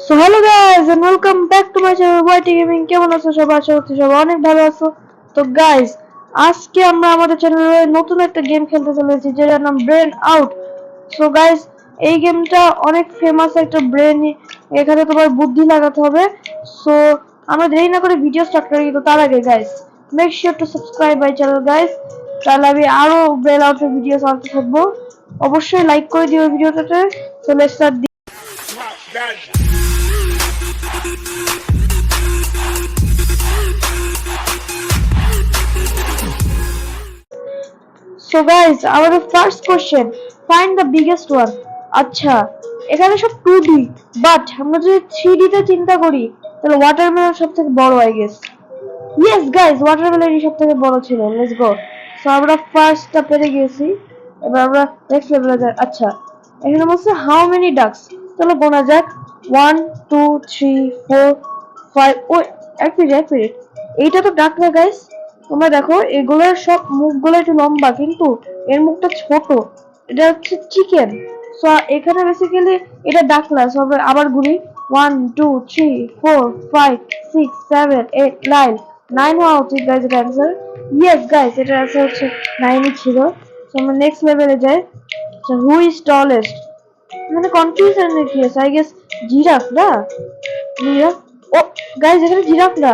So hello guys and welcome back to my channel YT gaming. কেমন আছো সবাই? আশা করছি সবাই অনেক ভালো আছো। তো গাইস, আজকে আমরা আমাদের চ্যানেলে নতুন একটা গেম খেলতে চলেছি যেটার নাম ব্রেন আউট। সো গাইস, এই গেমটা অনেক ফেমাস একটা ব্রেন, এখানে তোমার বুদ্ধি লাগাতে হবে। সো আমরা দেরি না করে ভিডিও স্টার্ট করি। তো তার আগে guys, make sure to subscribe my channel guys, তাহলে আমি আরো ব্রেন আউটের ভিডিও আনতে থাকবো। অবশ্যই লাইক করে দিও ভিডিওটাতে। So let's start. So guys, our first question, find the biggest one. আচ্ছা, এখানে সব 2D, বাট আমরা যদি 3D তে চিন্তা করি তাহলে ওয়াটারমেলন সবথেকে বড় আই গেস। ইয়েস গাইস, ওয়াটারমেলনই সবথেকে বড় ছিল। Let's go. সো আমরা ফার্স্টটা পেরে গেছি। এবার আমরা নেক্সট লেভেলে যাই। আচ্ছা, এখানে বলছে হাউ মেনি ডাকস। তাহলে গোনা যাক। 1 2 3 4 5। ওই এক মিনিট, এইটা তো ডাক না গাইস। তোমরা দেখো এগুলোর সব মুখগুলো একটু লম্বা, কিন্তু এর মুখটা ছোট। এটা হচ্ছে চিকেন। সো এখানে বেসিক্যালি এটা ডাক না। সো আবার গুনি। 1 2 3 4 5 6 7 8 9 9 হওয়া উচিত গাইস এর অ্যান্সার। ইয়েস গাইস, এটার অ্যান্সার হচ্ছে 9ই ছিল। সো আমরা নেক্সট লেভেলে যাই। Who is tallest. মানে কনফিউশন কি আছে? আই গেস জিরাফ না? জিরাফ। ও গাইস, এখানে জিরাফ না,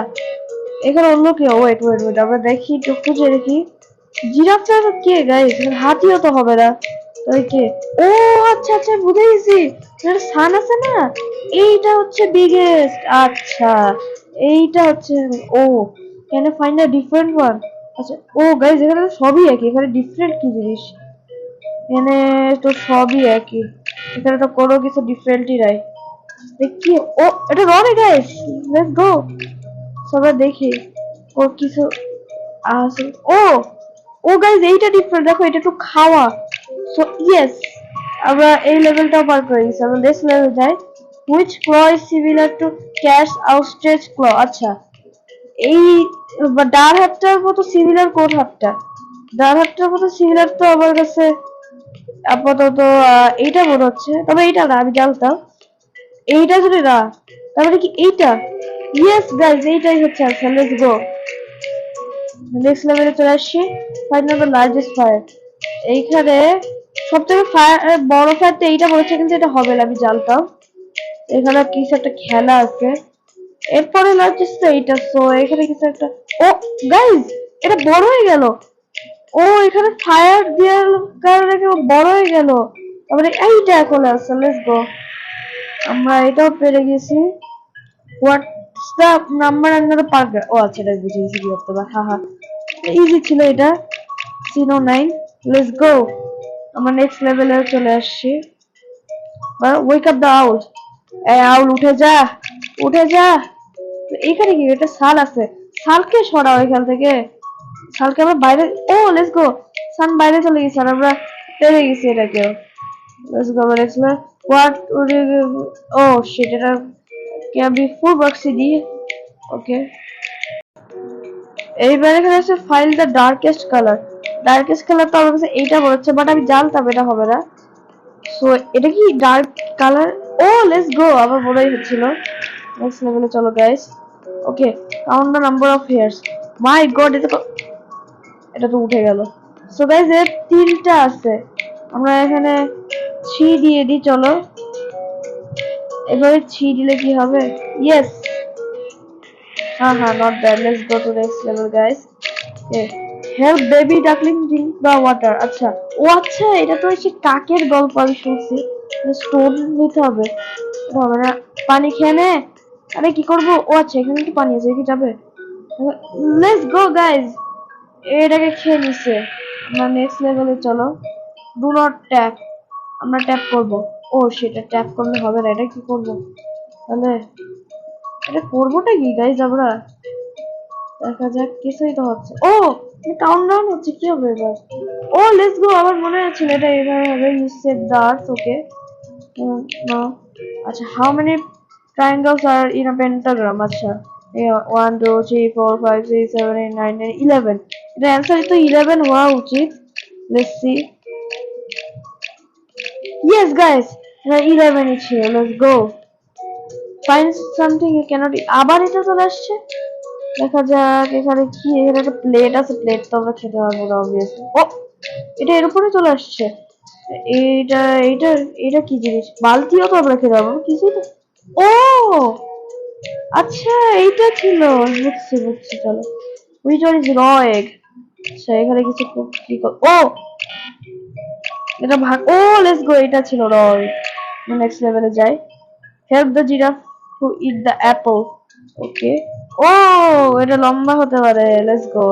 এখানে অন্য কেউ। ওয়েট আমরা দেখি, একটু খুঁজে দেখি। জিরাফটা কে গাইস? হাতিও তো হবে না। তাই কে? ও আচ্ছা আচ্ছা, বুঝে গেছি। এটা সান আছে না, এইটা হচ্ছে বিগেস্ট। আচ্ছা, এইটা হচ্ছে। Oh can I find a different one? আচ্ছা, ও গাইস, এখানে তো সবই একই, এখানে ডিফারেন্ট কি জিনিস? এখানে তো সবই একই, এখানে তো কোনো কিছু ডিফারেন্টই নাই। দেখি। ও এটা রনে গাইস, লেটস গো। সবাই দেখি ও কিছু আছে। ও ও গাইস, এইটা ডিফারেন্ট। দেখো, এটা একটু খাওয়া। সো ইয়েস, আমরা এই লেভেলটাও পার করে গেছি। আমরা নেক্সট লেভেল যাই। Which claw is similar to cat's outstretch claw. আচ্ছা, এই ডার হাতটার মতো সিমিলার কোন হাতটা? ডার হাতটার মতো সিমিলার তো আমার কাছে আপাতত এইটা মনে হচ্ছে, তবে এইটা না, আমি জানতাম এইটা যদি না, তাহলে কি এইটা? ইয়েস গাইস, এইটাই হচ্ছে আনসার। Let's go. নেক্সট লেভেলে চলে আসছি। Find the largest fire. এইখানে সবথেকে ফায়ার বড় ফায়ার তো এইটা বলেছে, কিন্তু এটা হবে না, আমি জানতাম। এখানে কিছু একটা খেলা আছে। এরপরে লার্জেস্ট তো এইটা। সো এখানে কিছু একটা। ও গাইস, এটা বড় হয়ে গেল। ও এখানে ফায়ার দেওয়ার কারণে কেউ বড় হয়ে গেল। তারপরে এইটা এখন আছে। Let's go. আমরা এটাও পেরে গেছি। What's the number under park? ও আচ্ছা, এটা বুঝে গেছি কি করতে হবে। হা হা, ইজি ছিল এটা। সিনো 9। Let's go. আমরা নেক্সট লেভেলে চলে আসছি। Wake up the owl. এই আউল, উঠে যা, উঠে যা। এইখানে কি এটা সাল আছে? সালকে সরাও এখান থেকে। সালকে আমরা বাইরে। ও লেটস গো। সান বাইরে চলে গেছে আর আমরা পেরে গেছি এটাকেও। Let's go. Next what would you. Oh shit, এটা can be full box CD. Okay, এইবার এখানে আছে ফাইল the darkest colour. Darkest colour তো আমার কাছে এইটা মনে হচ্ছে, বাট আমি জানতাম এটা হবে না। সো এটা কি ডার্ক কালার? ও লেটস গো, আমার মনেই হচ্ছিল। নেক্সট লেভেলে চলো guys. Okay, count the number of hairs. My God, এটা তো উঠে গেল। সো গাইস, এর 3টা আছে। আমরা এখানে 3 দিয়ে দিই। চলো, এবারে 3 দিলে কি হবে? ইয়েস। হ্যাঁ হ্যাঁ, not bad. Let's go to next level guys. Help baby duckling drink the water. আচ্ছা, ও আচ্ছা, এটা তো হচ্ছে কাকের গল্প, আমি শুনছি। স্টোন নিতে হবে, এটা হবে না। পানি খেয়ে নে। আরে কি করবো? ও আচ্ছা, এখানে কি পানি আছে? কি যাবে? লেটস গো গাইস, এটাকে খেয়ে নিছে। আমরা নেক্সট লেভেলে চলো। Do not tap. আমরা ট্যাপ করব। ও সেটা ট্যাপ করলে হবে না। এটা কি করব তাহলে? এটা করবোটা কি গাইস আমরা? দেখা যাক, কিছুই তো হচ্ছে। ও কাউন্টডাউন হচ্ছে, কি হবে এবার? ও লেটস গো, আমার মনে আছে এটা এভাবে হবে। You set the earth. Okay, no. আচ্ছা, how many triangles are in a pentagram? আচ্ছা, 1 2 3 4 5 6 7 8 9 10 11। এটা অ্যান্সার তো 11 হওয়া উচিত। Let's see. ইয়েস গাইস, এটা 11ই ছিল। Let's go. find something you cannot eat. আবার এটা চলে আসছে। দেখা যাক এখানে কি, এখানে একটা প্লেট আছে, প্লেট তো আমরা খেতে পারবো না অবভিয়াসলি। ও, এটা এর উপরে চলে আসছে। এইটা এইটা এটা কি জিনিস? বালতিও তো আমরা খেতে পারবো কিছুই তো। ও আচ্ছা, এইটা ছিল। বুঝছি বুঝছি, চলো। which one is raw egg? আচ্ছা এখানে কিছু ও এটা ভাগ, ও লেটস গো, এটা ছিল র egg। নেক্সট লেভেলে যাই। Help the giraffe to eat the apple. Okay. ও এটা লম্বা হতে পারে, লেটস গো।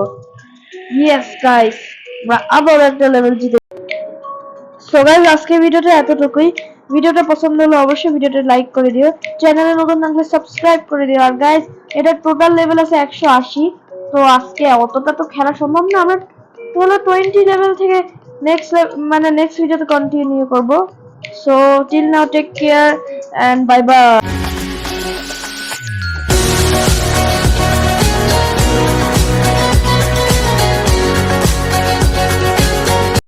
ইয়েস গাইস, আমরা আবার একটা লেভেল জিতে। সো গাইস আজকের ভিডিওটা এতটুকুই। ভিডিওটা পছন্দ হলে অবশ্যই ভিডিওটা লাইক করে দিও, চ্যানেলে নতুন থাকলে সাবস্ক্রাইব করে দিও। আর গাইস এটা টোটাল লেভেল আছে 180। তো আজকে অতটা তো খেলা সম্ভব না, আমরা তাহলে 20 লেভেল থেকে নেক্সট মানে নেক্সট ভিডিওতে কন্টিনিউ করব। So till now take care and bye by.